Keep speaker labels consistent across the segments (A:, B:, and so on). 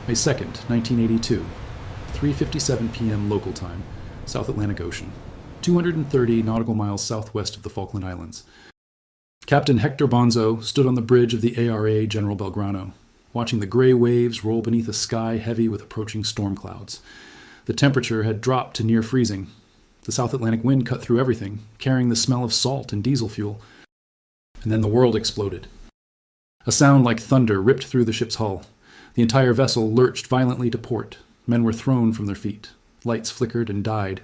A: May 2nd, 1982, 3:57 p.m. local time, South Atlantic Ocean, 230 nautical miles southwest of the Falkland Islands. Captain Hector Bonzo stood on the bridge of the ARA General Belgrano, watching the gray waves roll beneath a sky heavy with approaching storm clouds. The temperature had dropped to near freezing. The South Atlantic wind cut through everything, carrying the smell of salt and diesel fuel. And then the world exploded. A sound like thunder ripped through the ship's hull. The entire vessel lurched violently to port. Men were thrown from their feet. Lights flickered and died.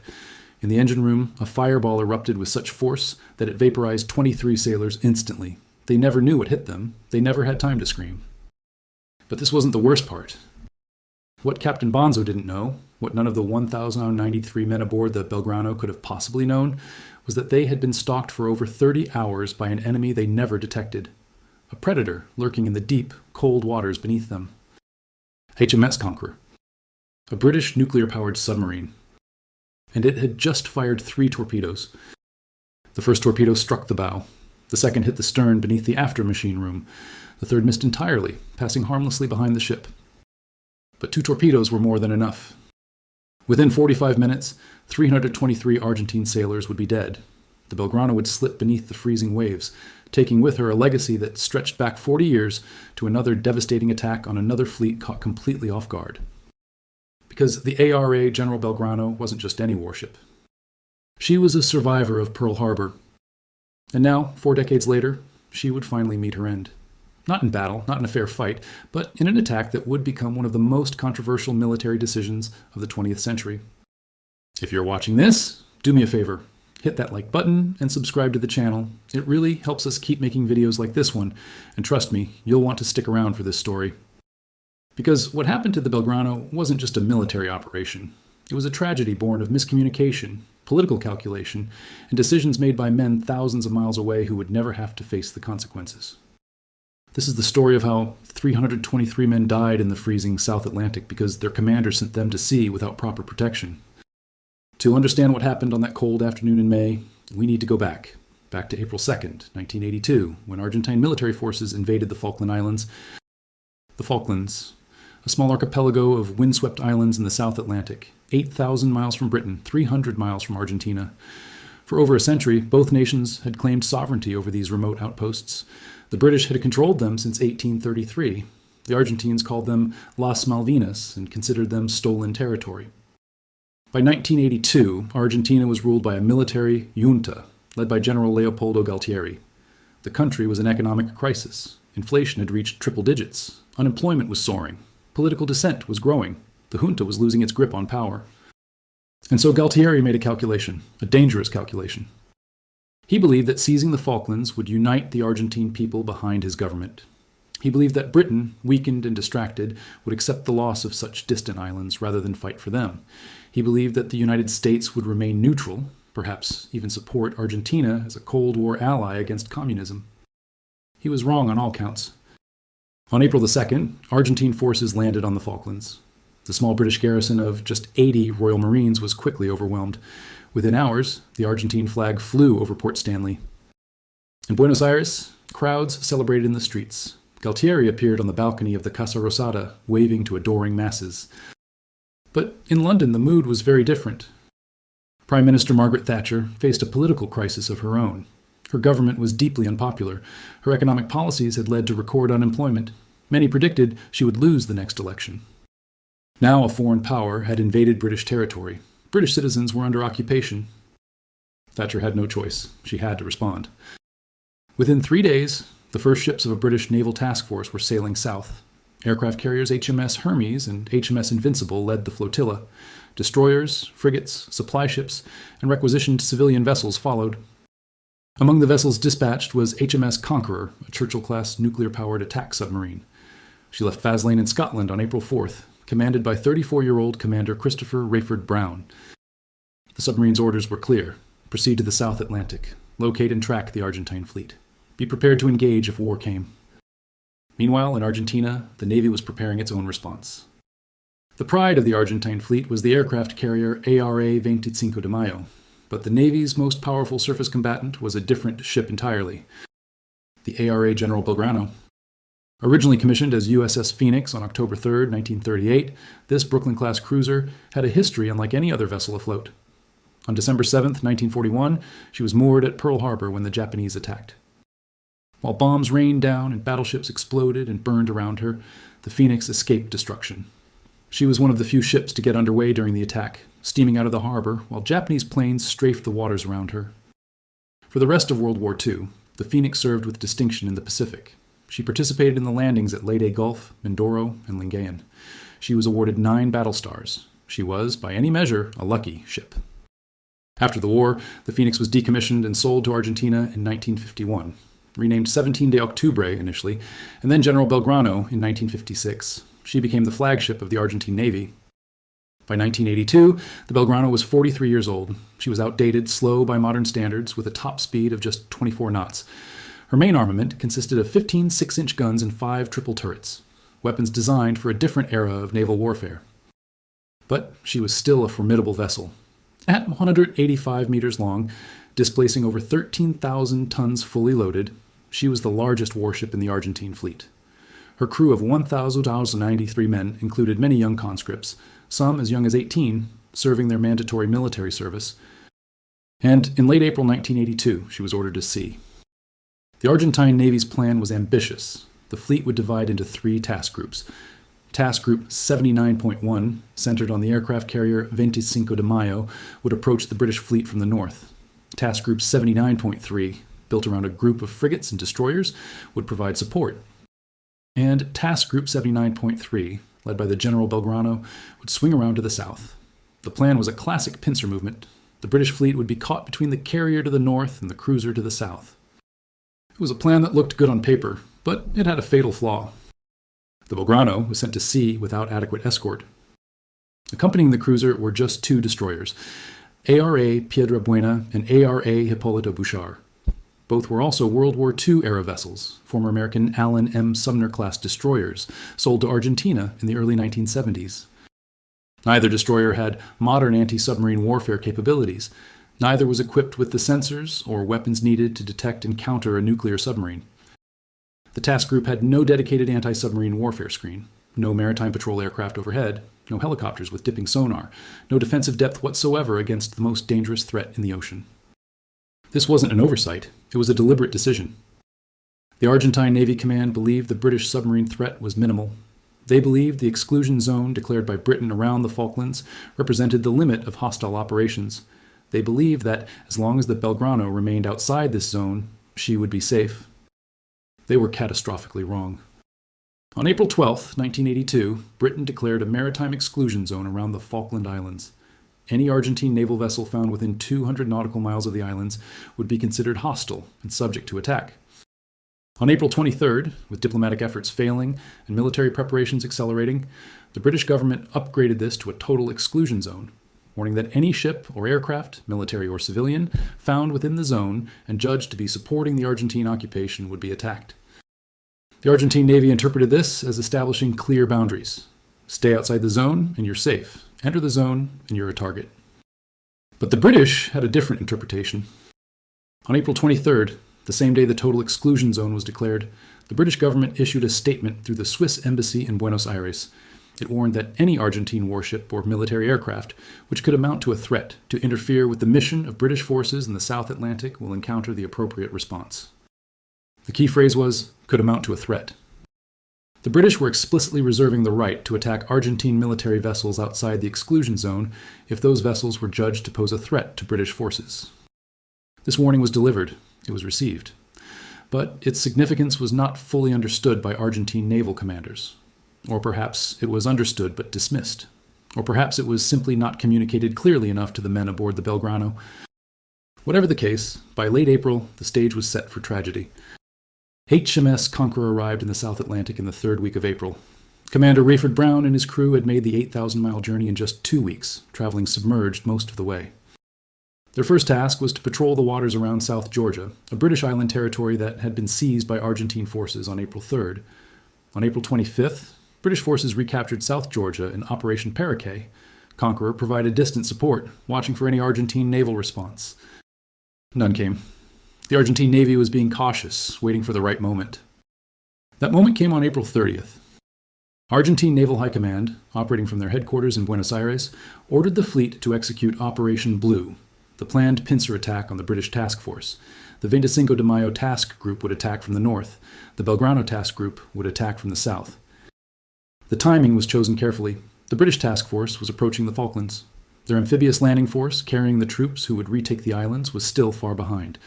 A: In the engine room, a fireball erupted with such force that it vaporized 23 sailors instantly. They never knew what hit them. They never had time to scream. But this wasn't the worst part. What Captain Bonzo didn't know, what none of the 1,093 men aboard the Belgrano could have possibly known, was that they had been stalked for over 30 hours by an enemy they never detected. A predator lurking in the deep, cold waters beneath them. HMS Conqueror. A British nuclear-powered submarine. And it had just fired 3 torpedoes. The first torpedo struck the bow. The second hit the stern beneath the after machine room. The third missed entirely, passing harmlessly behind the ship. But 2 torpedoes were more than enough. Within 45 minutes, 323 Argentine sailors would be dead. The Belgrano would slip beneath the freezing waves, taking with her a legacy that stretched back 40 years to another devastating attack on another fleet caught completely off guard. Because the ARA General Belgrano wasn't just any warship. She was a survivor of Pearl Harbor. And now, 4 decades later, she would finally meet her end. Not in battle, not in a fair fight, but in an attack that would become one of the most controversial military decisions of the 20th century. If you're watching this, do me a favor. Hit that like button and subscribe to the channel. It really helps us keep making videos like this one, and trust me, you'll want to stick around for this story. Because what happened to the Belgrano wasn't just a military operation. It was a tragedy born of miscommunication, political calculation, and decisions made by men thousands of miles away who would never have to face the consequences. This is the story of how 323 men died in the freezing South Atlantic because their commander sent them to sea without proper protection. To understand what happened on that cold afternoon in May, we need to go back to April 2nd, 1982, when Argentine military forces invaded the Falkland Islands. The Falklands, a small archipelago of windswept islands in the South Atlantic, 8,000 miles from Britain, 300 miles from Argentina. For over a century, both nations had claimed sovereignty over these remote outposts. The British had controlled them since 1833. The Argentines called them Las Malvinas and considered them stolen territory. By 1982, Argentina was ruled by a military junta, led by General Leopoldo Galtieri. The country was in economic crisis. Inflation had reached triple digits. Unemployment was soaring. Political dissent was growing. The junta was losing its grip on power. And so Galtieri made a calculation, a dangerous calculation. He believed that seizing the Falklands would unite the Argentine people behind his government. He believed that Britain, weakened and distracted, would accept the loss of such distant islands rather than fight for them. He believed that the United States would remain neutral, perhaps even support Argentina as a Cold War ally against communism. He was wrong on all counts. On April the 2nd, Argentine forces landed on the Falklands. The small British garrison of just 80 Royal Marines was quickly overwhelmed. Within hours, the Argentine flag flew over Port Stanley. In Buenos Aires, crowds celebrated in the streets. Galtieri appeared on the balcony of the Casa Rosada, waving to adoring masses. But in London, the mood was very different. Prime Minister Margaret Thatcher faced a political crisis of her own. Her government was deeply unpopular. Her economic policies had led to record unemployment. Many predicted she would lose the next election. Now a foreign power had invaded British territory. British citizens were under occupation. Thatcher had no choice. She had to respond. Within 3 days, the first ships of a British naval task force were sailing south. Aircraft carriers HMS Hermes and HMS Invincible led the flotilla. Destroyers, frigates, supply ships, and requisitioned civilian vessels followed. Among the vessels dispatched was HMS Conqueror, a Churchill-class nuclear-powered attack submarine. She left Faslane in Scotland on April 4th, commanded by 34-year-old Commander Christopher Rayford Brown. The submarine's orders were clear. Proceed to the South Atlantic. Locate and track the Argentine fleet. Be prepared to engage if war came. Meanwhile, in Argentina, the Navy was preparing its own response. The pride of the Argentine fleet was the aircraft carrier ARA 25 de Mayo, but the Navy's most powerful surface combatant was a different ship entirely, the ARA General Belgrano. Originally commissioned as USS Phoenix on October 3, 1938, this Brooklyn-class cruiser had a history unlike any other vessel afloat. On December 7, 1941, she was moored at Pearl Harbor when the Japanese attacked. While bombs rained down and battleships exploded and burned around her, the Phoenix escaped destruction. She was one of the few ships to get underway during the attack, steaming out of the harbor while Japanese planes strafed the waters around her. For the rest of World War II, the Phoenix served with distinction in the Pacific. She participated in the landings at Leyte Gulf, Mindoro, and Lingayen. She was awarded 9 battle stars. She was, by any measure, a lucky ship. After the war, the Phoenix was decommissioned and sold to Argentina in 1951, renamed 17 de Octubre initially, and then General Belgrano in 1956. She became the flagship of the Argentine Navy. By 1982, the Belgrano was 43 years old. She was outdated, slow by modern standards, with a top speed of just 24 knots. Her main armament consisted of 15 6-inch guns and 5 triple turrets, weapons designed for a different era of naval warfare. But she was still a formidable vessel. At 185 meters long, displacing over 13,000 tons fully loaded, she was the largest warship in the Argentine fleet. Her crew of 1,093 men included many young conscripts, some as young as 18, serving their mandatory military service. And in late April 1982, she was ordered to sea. The Argentine Navy's plan was ambitious. The fleet would divide into 3 task groups. Task Group 79.1, centered on the aircraft carrier 25 de Mayo, would approach the British fleet from the north. Task Group 79.3, built around a group of frigates and destroyers, would provide support. And Task Group 79.3, led by the General Belgrano, would swing around to the south. The plan was a classic pincer movement. The British fleet would be caught between the carrier to the north and the cruiser to the south. It was a plan that looked good on paper, but it had a fatal flaw. The Belgrano was sent to sea without adequate escort. Accompanying the cruiser were just 2 destroyers, ARA Piedra Buena and ARA Hipólito Bouchard. Both were also World War II-era vessels, former American Allen M. Sumner-class destroyers, sold to Argentina in the early 1970s. Neither destroyer had modern anti-submarine warfare capabilities. Neither was equipped with the sensors or weapons needed to detect and counter a nuclear submarine. The task group had no dedicated anti-submarine warfare screen, no maritime patrol aircraft overhead, no helicopters with dipping sonar, no defensive depth whatsoever against the most dangerous threat in the ocean. This wasn't an oversight, it was a deliberate decision. The Argentine Navy Command believed the British submarine threat was minimal. They believed the exclusion zone declared by Britain around the Falklands represented the limit of hostile operations. They believed that as long as the Belgrano remained outside this zone, she would be safe. They were catastrophically wrong. On April 12, 1982, Britain declared a maritime exclusion zone around the Falkland Islands. Any Argentine naval vessel found within 200 nautical miles of the islands would be considered hostile and subject to attack. On April 23rd, with diplomatic efforts failing and military preparations accelerating, the British government upgraded this to a total exclusion zone, warning that any ship or aircraft, military or civilian, found within the zone and judged to be supporting the Argentine occupation would be attacked. The Argentine Navy interpreted this as establishing clear boundaries. Stay outside the zone and you're safe. Enter the zone and you're a target. But the British had a different interpretation. On April 23rd, the same day the total exclusion zone was declared, the British government issued a statement through the Swiss embassy in Buenos Aires. It warned that any Argentine warship or military aircraft which could amount to a threat to interfere with the mission of British forces in the South Atlantic will encounter the appropriate response. The key phrase was, could amount to a threat. The British were explicitly reserving the right to attack Argentine military vessels outside the exclusion zone if those vessels were judged to pose a threat to British forces. This warning was delivered. It was received. But its significance was not fully understood by Argentine naval commanders. Or perhaps it was understood but dismissed. Or perhaps it was simply not communicated clearly enough to the men aboard the Belgrano. Whatever the case, by late April, the stage was set for tragedy. HMS Conqueror arrived in the South Atlantic in the 3rd week of April. Commander Rayford Brown and his crew had made the 8,000-mile journey in just 2 weeks, traveling submerged most of the way. Their first task was to patrol the waters around South Georgia, a British island territory that had been seized by Argentine forces on April 3rd. On April 25th, British forces recaptured South Georgia in Operation Paraquet. Conqueror provided distant support, watching for any Argentine naval response. None came. The Argentine Navy was being cautious, waiting for the right moment. That moment came on April 30th. Argentine Naval High Command, operating from their headquarters in Buenos Aires, ordered the fleet to execute Operation Blue, the planned pincer attack on the British task force. The 25 de Mayo task group would attack from the north. The Belgrano task group would attack from the south. The timing was chosen carefully. The British task force was approaching the Falklands. Their amphibious landing force, carrying the troops who would retake the islands, was still far behind.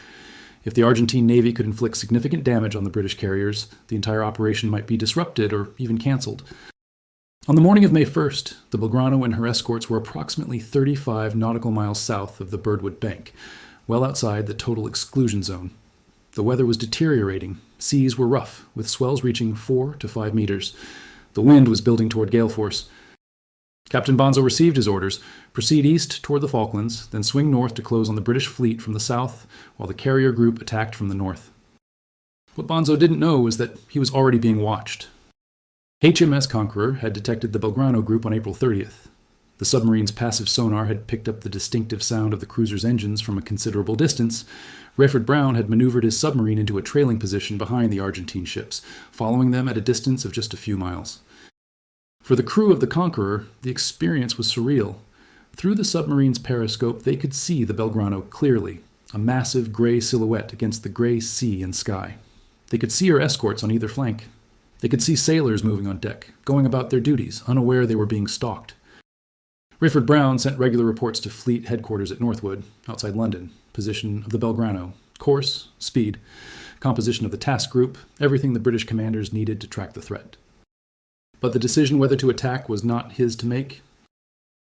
A: If the Argentine Navy could inflict significant damage on the British carriers, the entire operation might be disrupted or even cancelled. On the morning of May 1st, the Belgrano and her escorts were approximately 35 nautical miles south of the Birdwood Bank, well outside the total exclusion zone. The weather was deteriorating. Seas were rough, with swells reaching 4 to 5 meters. The wind was building toward gale force. Captain Bonzo received his orders: proceed east toward the Falklands, then swing north to close on the British fleet from the south, while the carrier group attacked from the north. What Bonzo didn't know was that he was already being watched. HMS Conqueror had detected the Belgrano group on April 30th. The submarine's passive sonar had picked up the distinctive sound of the cruiser's engines from a considerable distance. Rayford Brown had maneuvered his submarine into a trailing position behind the Argentine ships, following them at a distance of just a few miles. For the crew of the Conqueror, the experience was surreal. Through the submarine's periscope, they could see the Belgrano clearly, a massive gray silhouette against the gray sea and sky. They could see her escorts on either flank. They could see sailors moving on deck, going about their duties, unaware they were being stalked. Rayford Brown sent regular reports to fleet headquarters at Northwood, outside London: position of the Belgrano, course, speed, composition of the task group, everything the British commanders needed to track the threat. But the decision whether to attack was not his to make.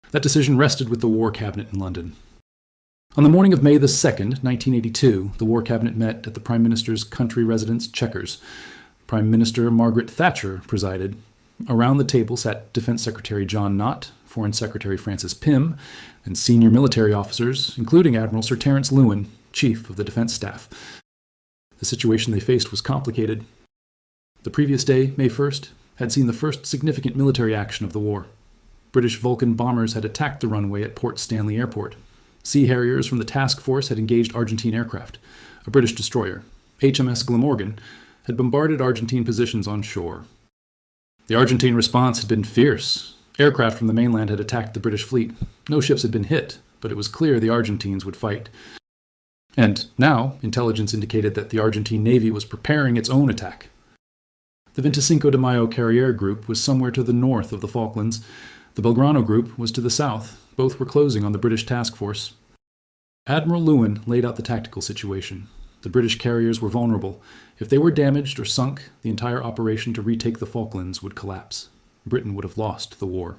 A: That decision rested with the War Cabinet in London. On the morning of May the 2nd, 1982, the War Cabinet met at the Prime Minister's country residence, Chequers. Prime Minister Margaret Thatcher presided. Around the table sat Defense Secretary John Nott, Foreign Secretary Francis Pym, and senior military officers, including Admiral Sir Terence Lewin, Chief of the Defense Staff. The situation they faced was complicated. The previous day, May 1st, had seen the first significant military action of the war. British Vulcan bombers had attacked the runway at Port Stanley Airport. Sea Harriers from the task force had engaged Argentine aircraft. A British destroyer, HMS Glamorgan, had bombarded Argentine positions on shore. The Argentine response had been fierce. Aircraft from the mainland had attacked the British fleet. No ships had been hit, but it was clear the Argentines would fight. And now, intelligence indicated that the Argentine Navy was preparing its own attack. The 25 de Mayo carrier group was somewhere to the north of the Falklands. The Belgrano group was to the south. Both were closing on the British task force. Admiral Lewin laid out the tactical situation. The British carriers were vulnerable. If they were damaged or sunk, the entire operation to retake the Falklands would collapse. Britain would have lost the war.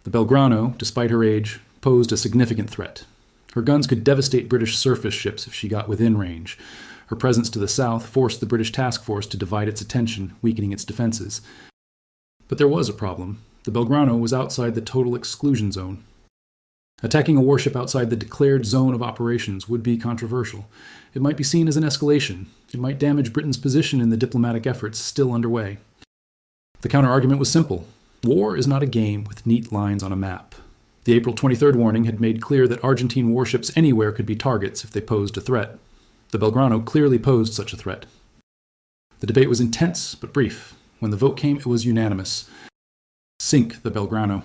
A: The Belgrano, despite her age, posed a significant threat. Her guns could devastate British surface ships if she got within range. Her presence to the south forced the British task force to divide its attention, weakening its defenses. But there was a problem. The Belgrano was outside the total exclusion zone. Attacking a warship outside the declared zone of operations would be controversial. It might be seen as an escalation. It might damage Britain's position in the diplomatic efforts still underway. The counter-argument was simple. War is not a game with neat lines on a map. The April 23rd warning had made clear that Argentine warships anywhere could be targets if they posed a threat. The Belgrano clearly posed such a threat. The debate was intense but brief. When the vote came, it was unanimous. Sink the Belgrano.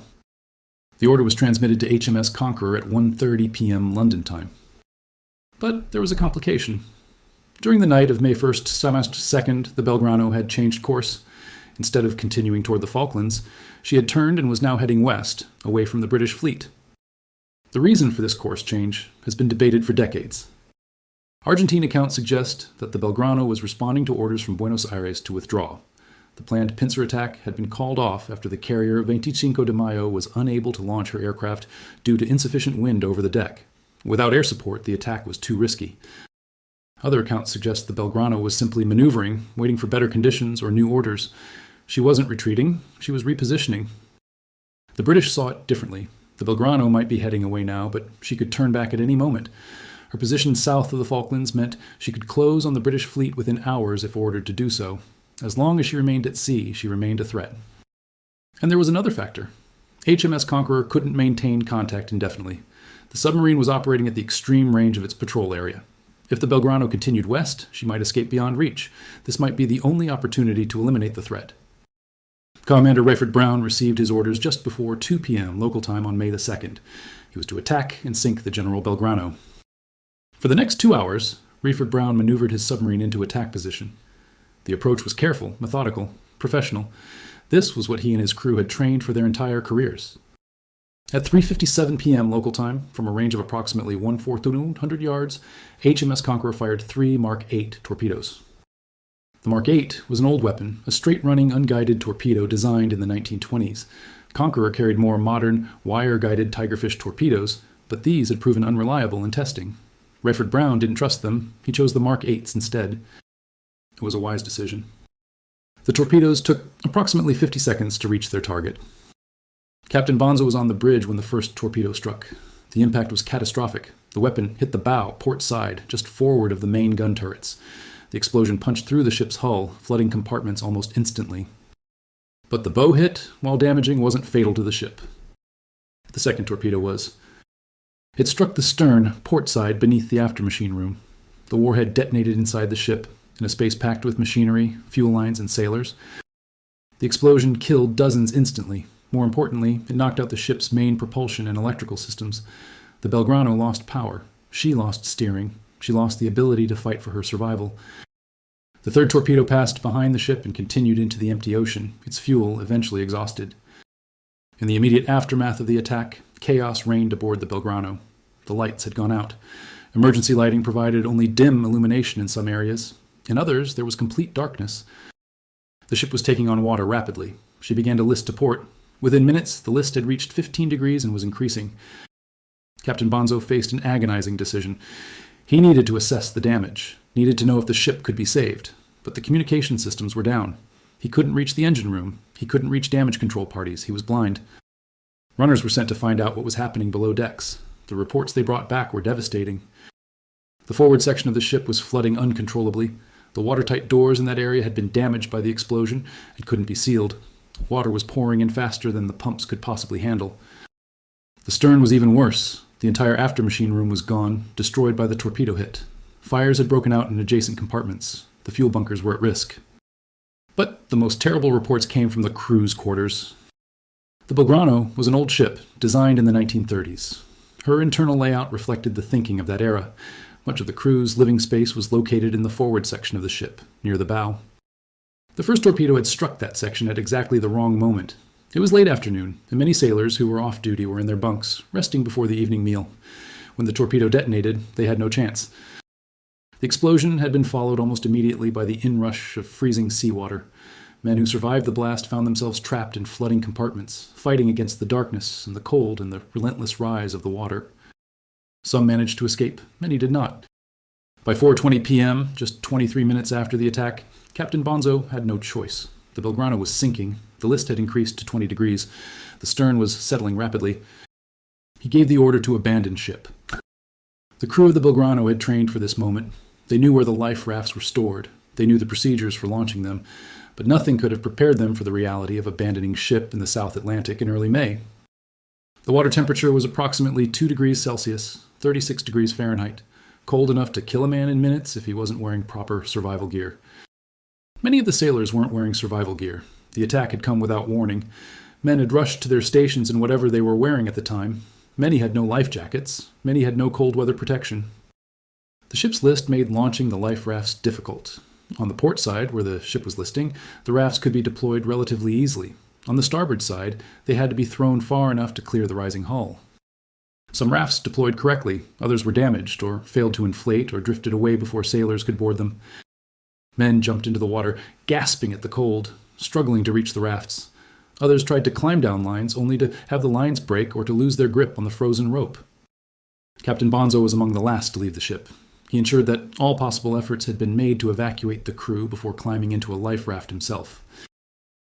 A: The order was transmitted to HMS Conqueror at 1:30 p.m. London time. But there was a complication. During the night of May 1st, 2nd, the Belgrano had changed course. Instead of continuing toward the Falklands, she had turned and was now heading west, away from the British fleet. The reason for this course change has been debated for decades. Argentine accounts suggest that the Belgrano was responding to orders from Buenos Aires to withdraw. The planned pincer attack had been called off after the carrier 25 de Mayo was unable to launch her aircraft due to insufficient wind over the deck. Without air support, the attack was too risky. Other accounts suggest the Belgrano was simply maneuvering, waiting for better conditions or new orders. She wasn't retreating, she was repositioning. The British saw it differently. The Belgrano might be heading away now, but she could turn back at any moment. Her position south of the Falklands meant she could close on the British fleet within hours if ordered to do so. As long as she remained at sea, she remained a threat. And there was another factor. HMS Conqueror couldn't maintain contact indefinitely. The submarine was operating at the extreme range of its patrol area. If the Belgrano continued west, she might escape beyond reach. This might be the only opportunity to eliminate the threat. Commander Rayford Brown received his orders just before 2 p.m. local time on May the 2nd. He was to attack and sink the General Belgrano. For the next 2 hours, Rayford Brown maneuvered his submarine into attack position. The approach was careful, methodical, professional. This was what he and his crew had trained for their entire careers. At 3:57 p.m. local time, from a range of approximately 1,400 yards, HMS Conqueror fired 3 Mark 8 torpedoes. The Mark 8 was an old weapon, a straight-running, unguided torpedo designed in the 1920s. Conqueror carried more modern, wire-guided Tigerfish torpedoes, but these had proven unreliable in testing. Rayford Brown didn't trust them. He chose the Mark 8s instead. It was a wise decision. The torpedoes took approximately 50 seconds to reach their target. Captain Bonzo was on the bridge when the first torpedo struck. The impact was catastrophic. The weapon hit the bow, port side, just forward of the main gun turrets. The explosion punched through the ship's hull, flooding compartments almost instantly. But the bow hit, while damaging, wasn't fatal to the ship. The second torpedo was. It struck the stern, port side, beneath the aftermachine room. The warhead detonated inside the ship, in a space packed with machinery, fuel lines, and sailors. The explosion killed dozens instantly. More importantly, it knocked out the ship's main propulsion and electrical systems. The Belgrano lost power. She lost steering. She lost the ability to fight for her survival. The third torpedo passed behind the ship and continued into the empty ocean, its fuel eventually exhausted. In the immediate aftermath of the attack, chaos reigned aboard the Belgrano. The lights had gone out. Emergency lighting provided only dim illumination in some areas. In others, there was complete darkness. The ship was taking on water rapidly. She began to list to port. Within minutes, the list had reached 15 degrees and was increasing. Captain Bonzo faced an agonizing decision. He needed to assess the damage, needed to know if the ship could be saved, but the communication systems were down. He couldn't reach the engine room. He couldn't reach damage control parties. He was blind. Runners were sent to find out what was happening below decks. The reports they brought back were devastating. The forward section of the ship was flooding uncontrollably. The watertight doors in that area had been damaged by the explosion and couldn't be sealed. Water was pouring in faster than the pumps could possibly handle. The stern was even worse. The entire aftermachine room was gone, destroyed by the torpedo hit. Fires had broken out in adjacent compartments. The fuel bunkers were at risk. But the most terrible reports came from the crew's quarters. The Belgrano was an old ship, designed in the 1930s. Her internal layout reflected the thinking of that era. Much of the crew's living space was located in the forward section of the ship, near the bow. The first torpedo had struck that section at exactly the wrong moment. It was late afternoon, and many sailors who were off duty were in their bunks, resting before the evening meal. When the torpedo detonated, they had no chance. The explosion had been followed almost immediately by the inrush of freezing seawater. Men who survived the blast found themselves trapped in flooding compartments, fighting against the darkness and the cold and the relentless rise of the water. Some managed to escape, many did not. By 4:20 p.m., just 23 minutes after the attack, Captain Bonzo had no choice. The Belgrano was sinking. The list had increased to 20 degrees. The stern was settling rapidly. He gave the order to abandon ship. The crew of the Belgrano had trained for this moment. They knew where the life rafts were stored. They knew the procedures for launching them. But nothing could have prepared them for the reality of abandoning ship in the South Atlantic in early May. The water temperature was approximately 2 degrees Celsius, 36 degrees Fahrenheit, cold enough to kill a man in minutes if he wasn't wearing proper survival gear. Many of the sailors weren't wearing survival gear. The attack had come without warning. Men had rushed to their stations in whatever they were wearing at the time. Many had no life jackets. Many had no cold weather protection. The ship's list made launching the life rafts difficult. On the port side, where the ship was listing, the rafts could be deployed relatively easily. On the starboard side, they had to be thrown far enough to clear the rising hull. Some rafts deployed correctly. Others were damaged or failed to inflate or drifted away before sailors could board them. Men jumped into the water, gasping at the cold, struggling to reach the rafts. Others tried to climb down lines, only to have the lines break or to lose their grip on the frozen rope. Captain Bonzo was among the last to leave the ship. He ensured that all possible efforts had been made to evacuate the crew before climbing into a life raft himself.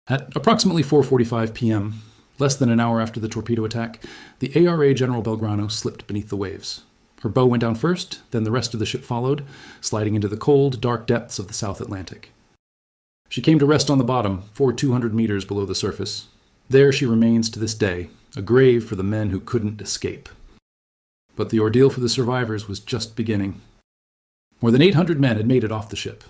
A: At approximately 4:45 p.m., less than an hour after the torpedo attack, the ARA General Belgrano slipped beneath the waves. Her bow went down first, then the rest of the ship followed, sliding into the cold, dark depths of the South Atlantic. She came to rest on the bottom, 200 meters below the surface. There she remains to this day, a grave for the men who couldn't escape. But the ordeal for the survivors was just beginning. More than 800 men had made it off the ship.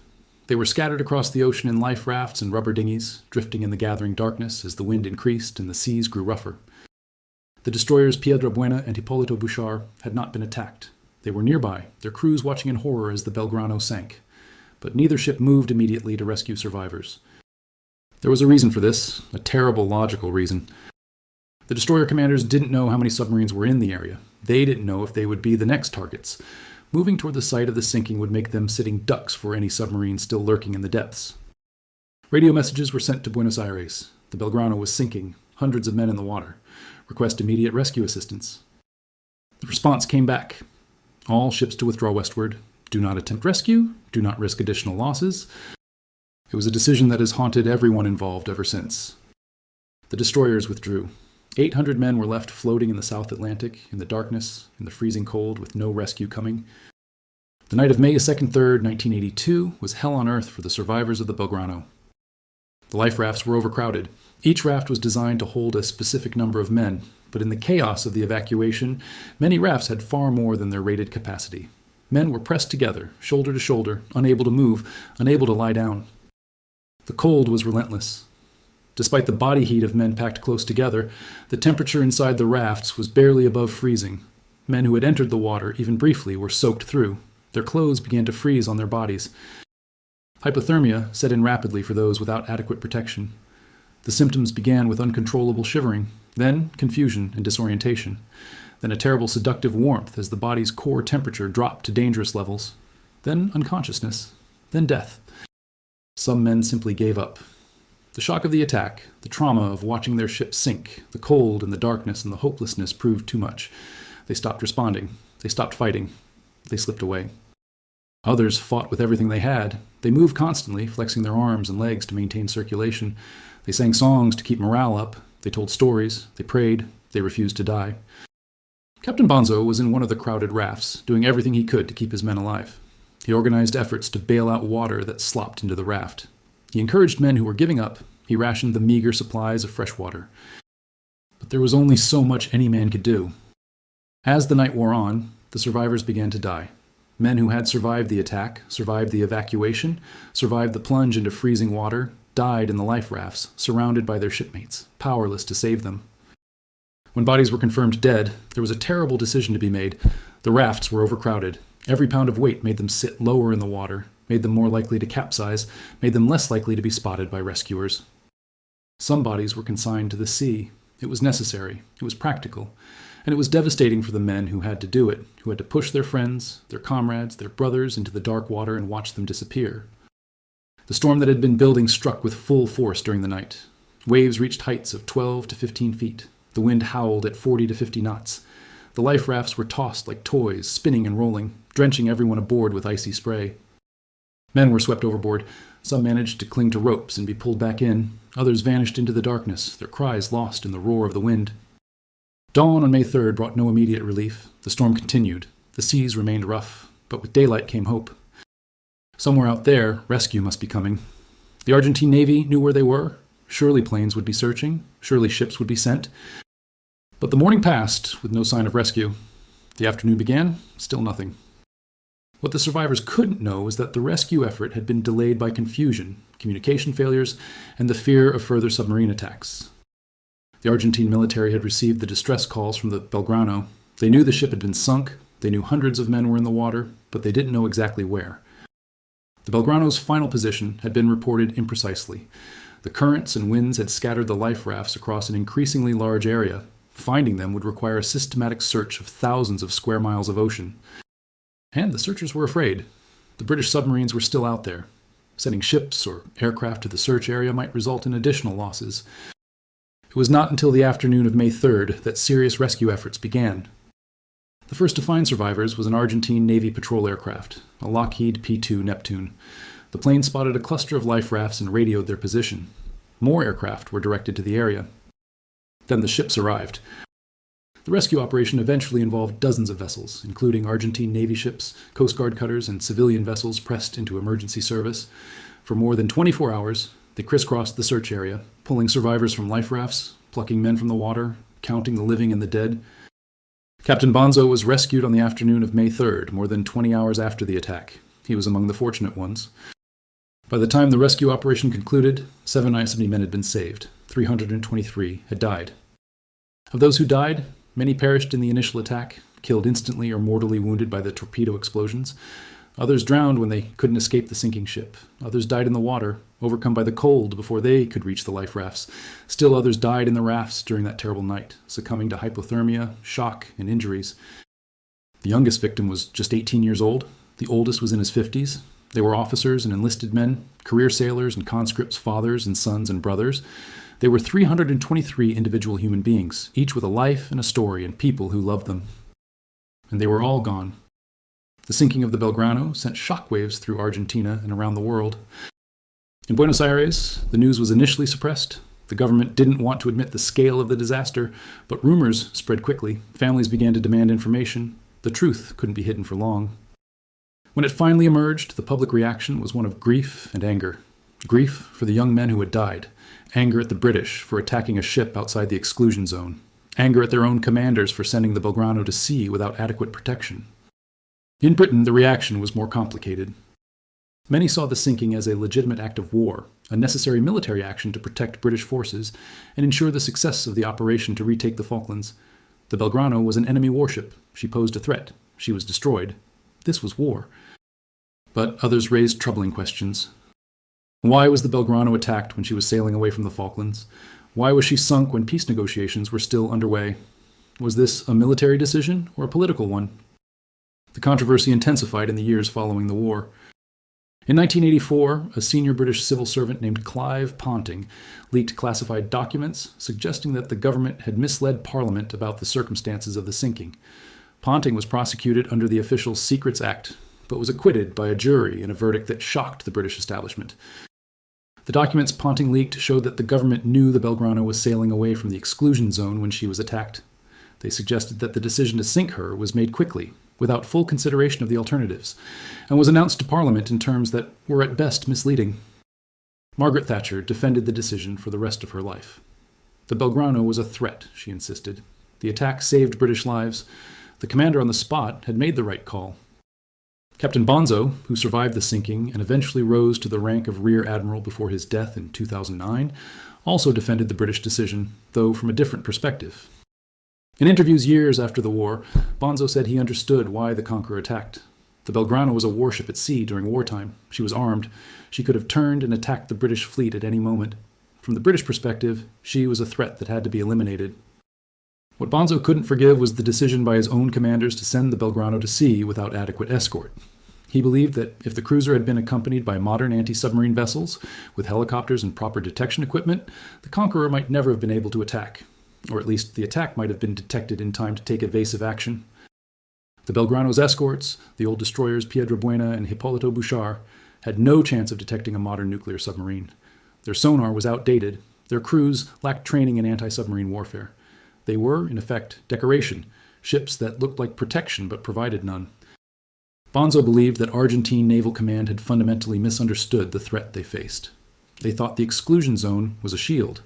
A: They were scattered across the ocean in life rafts and rubber dinghies, drifting in the gathering darkness as the wind increased and the seas grew rougher. The destroyers Piedra Buena and Hipólito Bouchard had not been attacked. They were nearby, their crews watching in horror as the Belgrano sank. But neither ship moved immediately to rescue survivors. There was a reason for this, a terrible logical reason. The destroyer commanders didn't know how many submarines were in the area. They didn't know if they would be the next targets. Moving toward the site of the sinking would make them sitting ducks for any submarine still lurking in the depths. Radio messages were sent to Buenos Aires. The Belgrano was sinking, hundreds of men in the water. Request immediate rescue assistance. The response came back. All ships to withdraw westward. Do not attempt rescue. Do not risk additional losses. It was a decision that has haunted everyone involved ever since. The destroyers withdrew. 800 men were left floating in the South Atlantic, in the darkness, in the freezing cold, with no rescue coming. The night of May 2nd, 3rd, 1982 was hell on earth for the survivors of the Belgrano. The life rafts were overcrowded. Each raft was designed to hold a specific number of men, but in the chaos of the evacuation, many rafts had far more than their rated capacity. Men were pressed together, shoulder to shoulder, unable to move, unable to lie down. The cold was relentless. Despite the body heat of men packed close together, the temperature inside the rafts was barely above freezing. Men who had entered the water, even briefly, were soaked through. Their clothes began to freeze on their bodies. Hypothermia set in rapidly for those without adequate protection. The symptoms began with uncontrollable shivering, then confusion and disorientation, then a terrible seductive warmth as the body's core temperature dropped to dangerous levels, then unconsciousness, then death. Some men simply gave up. The shock of the attack, the trauma of watching their ship sink, the cold and the darkness and the hopelessness proved too much. They stopped responding. They stopped fighting. They slipped away. Others fought with everything they had. They moved constantly, flexing their arms and legs to maintain circulation. They sang songs to keep morale up. They told stories. They prayed. They refused to die. Captain Bonzo was in one of the crowded rafts, doing everything he could to keep his men alive. He organized efforts to bail out water that slopped into the raft. He encouraged men who were giving up. He rationed the meager supplies of fresh water. But there was only so much any man could do. As the night wore on, the survivors began to die. Men who had survived the attack, survived the evacuation, survived the plunge into freezing water, died in the life rafts, surrounded by their shipmates, powerless to save them. When bodies were confirmed dead, there was a terrible decision to be made. The rafts were overcrowded. Every pound of weight made them sit lower in the water, made them more likely to capsize, made them less likely to be spotted by rescuers. Some bodies were consigned to the sea. It was necessary. It was practical. And it was devastating for the men who had to do it, who had to push their friends, their comrades, their brothers into the dark water and watch them disappear. The storm that had been building struck with full force during the night. Waves reached heights of 12 to 15 feet. The wind howled at 40 to 50 knots. The life rafts were tossed like toys, spinning and rolling, drenching everyone aboard with icy spray. Men were swept overboard. Some managed to cling to ropes and be pulled back in. Others vanished into the darkness, their cries lost in the roar of the wind. Dawn on May 3rd brought no immediate relief. The storm continued. The seas remained rough, but with daylight came hope. Somewhere out there, rescue must be coming. The Argentine Navy knew where they were. Surely planes would be searching. Surely ships would be sent. But the morning passed with no sign of rescue. The afternoon began, still nothing. What the survivors couldn't know was that the rescue effort had been delayed by confusion, communication failures, and the fear of further submarine attacks. The Argentine military had received the distress calls from the Belgrano. They knew the ship had been sunk. They knew hundreds of men were in the water, but they didn't know exactly where. The Belgrano's final position had been reported imprecisely. The currents and winds had scattered the life rafts across an increasingly large area. Finding them would require a systematic search of thousands of square miles of ocean. And the searchers were afraid. The British submarines were still out there. Sending ships or aircraft to the search area might result in additional losses. It was not until the afternoon of May 3rd that serious rescue efforts began. The first to find survivors was an Argentine Navy patrol aircraft, a Lockheed P-2 Neptune. The plane spotted a cluster of life rafts and radioed their position. More aircraft were directed to the area. Then the ships arrived. The rescue operation eventually involved dozens of vessels, including Argentine Navy ships, Coast Guard cutters, and civilian vessels pressed into emergency service. For more than 24 hours, they crisscrossed the search area, pulling survivors from life rafts, plucking men from the water, counting the living and the dead. Captain Bonzo was rescued on the afternoon of May 3rd, more than 20 hours after the attack. He was among the fortunate ones. By the time the rescue operation concluded, 770 men had been saved. 323 had died. Of those who died, many perished in the initial attack, killed instantly or mortally wounded by the torpedo explosions. Others drowned when they couldn't escape the sinking ship. Others died in the water, overcome by the cold before they could reach the life rafts. Still others died in the rafts during that terrible night, succumbing to hypothermia, shock, and injuries. The youngest victim was just 18 years old. The oldest was in his 50s. They were officers and enlisted men, career sailors and conscripts, fathers and sons and brothers. They were 323 individual human beings, each with a life and a story and people who loved them. And they were all gone. The sinking of the Belgrano sent shockwaves through Argentina and around the world. In Buenos Aires, the news was initially suppressed. The government didn't want to admit the scale of the disaster, but rumors spread quickly. Families began to demand information. The truth couldn't be hidden for long. When it finally emerged, the public reaction was one of grief and anger. Grief for the young men who had died. Anger at the British for attacking a ship outside the exclusion zone. Anger at their own commanders for sending the Belgrano to sea without adequate protection. In Britain, the reaction was more complicated. Many saw the sinking as a legitimate act of war, a necessary military action to protect British forces and ensure the success of the operation to retake the Falklands. The Belgrano was an enemy warship. She posed a threat. She was destroyed. This was war. But others raised troubling questions. Why was the Belgrano attacked when she was sailing away from the Falklands? Why was she sunk when peace negotiations were still underway? Was this a military decision or a political one? The controversy intensified in the years following the war. In 1984, a senior British civil servant named Clive Ponting leaked classified documents suggesting that the government had misled Parliament about the circumstances of the sinking. Ponting was prosecuted under the Official Secrets Act, but was acquitted by a jury in a verdict that shocked the British establishment. The documents Ponting leaked showed that the government knew the Belgrano was sailing away from the exclusion zone when she was attacked. They suggested that the decision to sink her was made quickly, without full consideration of the alternatives, and was announced to Parliament in terms that were at best misleading. Margaret Thatcher defended the decision for the rest of her life. The Belgrano was a threat, she insisted. The attack saved British lives. The commander on the spot had made the right call. Captain Bonzo, who survived the sinking and eventually rose to the rank of Rear Admiral before his death in 2009, also defended the British decision, though from a different perspective. In interviews years after the war, Bonzo said he understood why the Conqueror attacked. The Belgrano was a warship at sea during wartime. She was armed. She could have turned and attacked the British fleet at any moment. From the British perspective, she was a threat that had to be eliminated. What Bonzo couldn't forgive was the decision by his own commanders to send the Belgrano to sea without adequate escort. He believed that if the cruiser had been accompanied by modern anti-submarine vessels, with helicopters and proper detection equipment, the Conqueror might never have been able to attack. Or at least the attack might have been detected in time to take evasive action. The Belgrano's escorts, the old destroyers Piedrabuena and Hipólito Bouchard, had no chance of detecting a modern nuclear submarine. Their sonar was outdated. Their crews lacked training in anti-submarine warfare. They were, in effect, decoration, ships that looked like protection but provided none. Bonzo believed that Argentine Naval Command had fundamentally misunderstood the threat they faced. They thought the exclusion zone was a shield.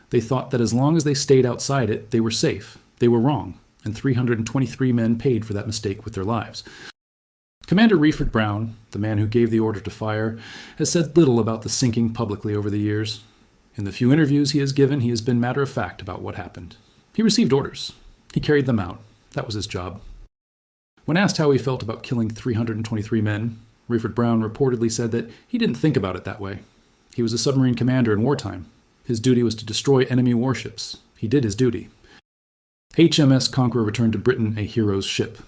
A: They thought that as long as they stayed outside it, they were safe. They were wrong, and 323 men paid for that mistake with their lives. Commander Reeford Brown, the man who gave the order to fire, has said little about the sinking publicly over the years. In the few interviews he has given, he has been matter-of-fact about what happened. He received orders. He carried them out. That was his job. When asked how he felt about killing 323 men, Reeford Brown reportedly said that he didn't think about it that way. He was a submarine commander in wartime. His duty was to destroy enemy warships. He did his duty. HMS Conqueror returned to Britain a hero's ship.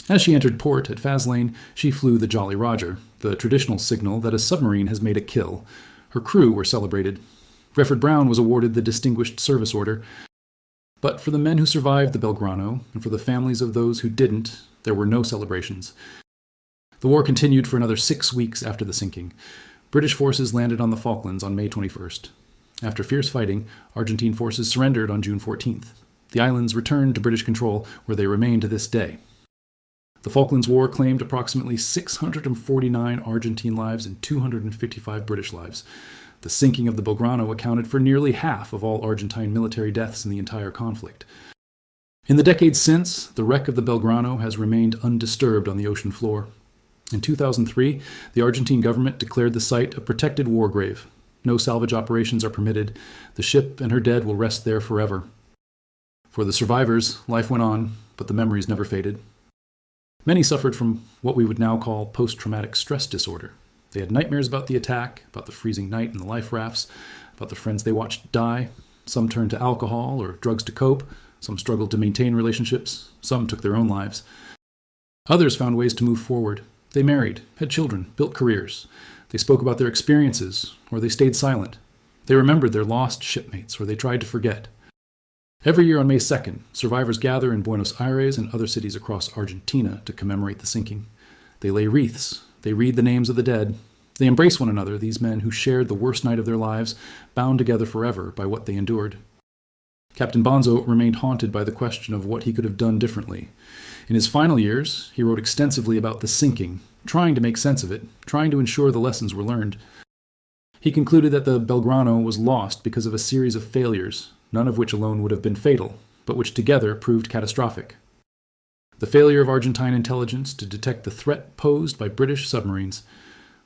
A: As she entered port at Faslane, she flew the Jolly Roger, the traditional signal that a submarine has made a kill. Her crew were celebrated. Reeford Brown was awarded the Distinguished Service Order. But for the men who survived the Belgrano, and for the families of those who didn't, there were no celebrations. The war continued for another 6 weeks after the sinking. British forces landed on the Falklands on May 21st. After fierce fighting, Argentine forces surrendered on June 14th. The islands returned to British control, where they remain to this day. The Falklands War claimed approximately 649 Argentine lives and 255 British lives. The sinking of the Belgrano accounted for nearly half of all Argentine military deaths in the entire conflict. In the decades since, the wreck of the Belgrano has remained undisturbed on the ocean floor. In 2003, the Argentine government declared the site a protected war grave. No salvage operations are permitted. The ship and her dead will rest there forever. For the survivors, life went on, but the memories never faded. Many suffered from what we would now call post-traumatic stress disorder. They had nightmares about the attack, about the freezing night in the life rafts, about the friends they watched die. Some turned to alcohol or drugs to cope. Some struggled to maintain relationships. Some took their own lives. Others found ways to move forward. They married, had children, built careers. They spoke about their experiences, or they stayed silent. They remembered their lost shipmates, or they tried to forget. Every year on May 2nd, survivors gather in Buenos Aires and other cities across Argentina to commemorate the sinking. They lay wreaths. They read the names of the dead. They embrace one another, these men who shared the worst night of their lives, bound together forever by what they endured. Captain Bonzo remained haunted by the question of what he could have done differently. In his final years, he wrote extensively about the sinking, trying to make sense of it, trying to ensure the lessons were learned. He concluded that the Belgrano was lost because of a series of failures, none of which alone would have been fatal, but which together proved catastrophic. The failure of Argentine intelligence to detect the threat posed by British submarines,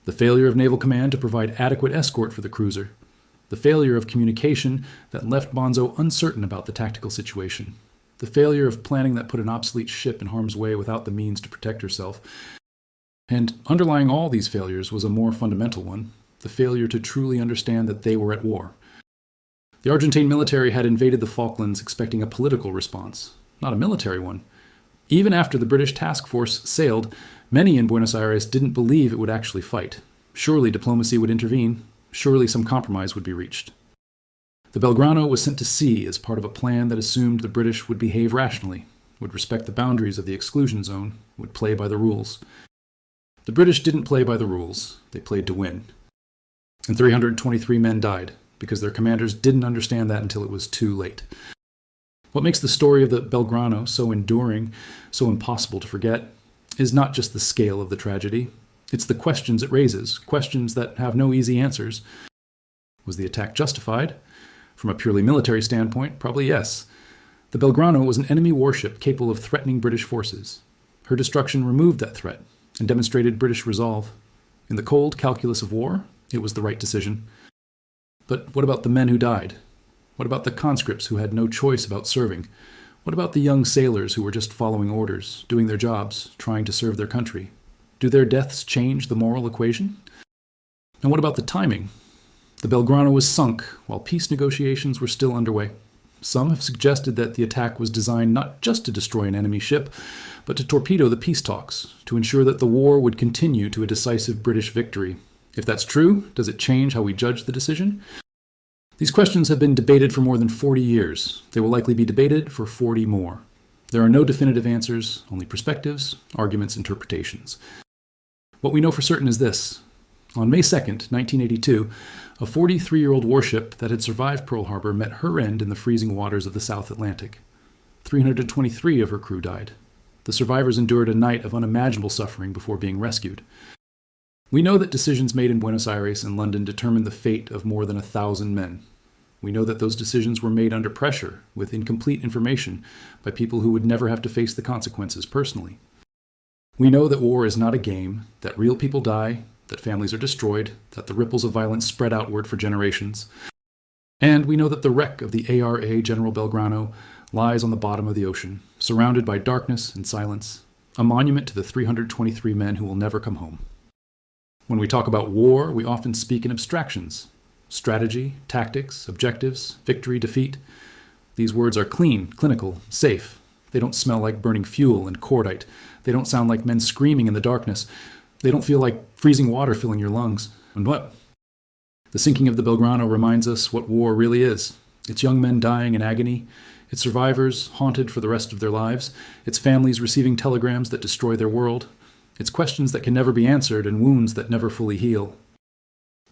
A: the failure of Naval Command to provide adequate escort for the cruiser, the failure of communication that left Bonzo uncertain about the tactical situation, the failure of planning that put an obsolete ship in harm's way without the means to protect herself. And underlying all these failures was a more fundamental one, the failure to truly understand that they were at war. The Argentine military had invaded the Falklands expecting a political response, not a military one. Even after the British task force sailed, many in Buenos Aires didn't believe it would actually fight. Surely diplomacy would intervene. Surely some compromise would be reached. The Belgrano was sent to sea as part of a plan that assumed the British would behave rationally, would respect the boundaries of the exclusion zone, would play by the rules. The British didn't play by the rules. They played to win. And 323 men died, because their commanders didn't understand that until it was too late. What makes the story of the Belgrano so enduring, so impossible to forget, is not just the scale of the tragedy. It's the questions it raises, questions that have no easy answers. Was the attack justified? From a purely military standpoint, probably yes. The Belgrano was an enemy warship capable of threatening British forces. Her destruction removed that threat and demonstrated British resolve. In the cold calculus of war, it was the right decision. But what about the men who died? What about the conscripts who had no choice about serving? What about the young sailors who were just following orders, doing their jobs, trying to serve their country? Do their deaths change the moral equation? And what about the timing? The Belgrano was sunk while peace negotiations were still underway. Some have suggested that the attack was designed not just to destroy an enemy ship, but to torpedo the peace talks, to ensure that the war would continue to a decisive British victory. If that's true, does it change how we judge the decision? These questions have been debated for more than 40 years. They will likely be debated for 40 more. There are no definitive answers, only perspectives, arguments, interpretations. What we know for certain is this. On May 2nd, 1982, a 43-year-old warship that had survived Pearl Harbor met her end in the freezing waters of the South Atlantic. 323 of her crew died. The survivors endured a night of unimaginable suffering before being rescued. We know that decisions made in Buenos Aires and London determined the fate of more than 1,000 men. We know that those decisions were made under pressure, with incomplete information, by people who would never have to face the consequences personally. We know that war is not a game, that real people die, that families are destroyed, that the ripples of violence spread outward for generations. And we know that the wreck of the ARA General Belgrano lies on the bottom of the ocean, surrounded by darkness and silence, a monument to the 323 men who will never come home. When we talk about war, we often speak in abstractions. Strategy, tactics, objectives, victory, defeat. These words are clean, clinical, safe. They don't smell like burning fuel and cordite. They don't sound like men screaming in the darkness. They don't feel like freezing water filling your lungs. And what? The sinking of the Belgrano reminds us what war really is. It's young men dying in agony. It's survivors haunted for the rest of their lives. It's families receiving telegrams that destroy their world. It's questions that can never be answered and wounds that never fully heal.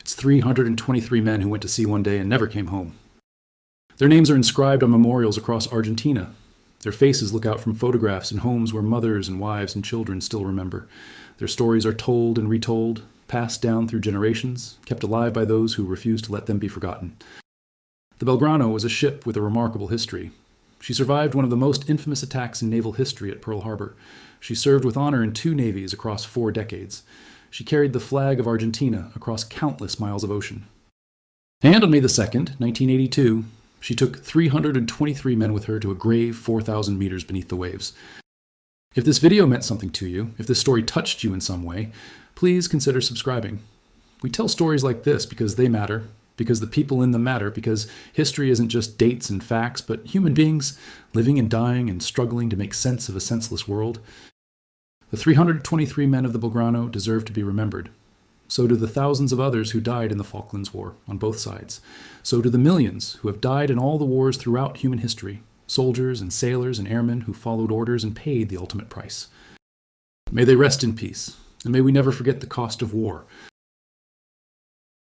A: It's 323 men who went to sea one day and never came home. Their names are inscribed on memorials across Argentina. Their faces look out from photographs in homes where mothers and wives and children still remember. Their stories are told and retold, passed down through generations, kept alive by those who refuse to let them be forgotten. The Belgrano was a ship with a remarkable history. She survived one of the most infamous attacks in naval history at Pearl Harbor. She served with honor in 2 navies across 4 decades. She carried the flag of Argentina across countless miles of ocean. And on May 2nd, 1982, she took 323 men with her to a grave 4,000 meters beneath the waves. If this video meant something to you, if this story touched you in some way, please consider subscribing. We tell stories like this because they matter, because the people in them matter, because history isn't just dates and facts, but human beings living and dying and struggling to make sense of a senseless world. The 323 men of the Belgrano deserve to be remembered. So do the thousands of others who died in the Falklands War on both sides. So do the millions who have died in all the wars throughout human history, soldiers and sailors and airmen who followed orders and paid the ultimate price. May they rest in peace, and may we never forget the cost of war,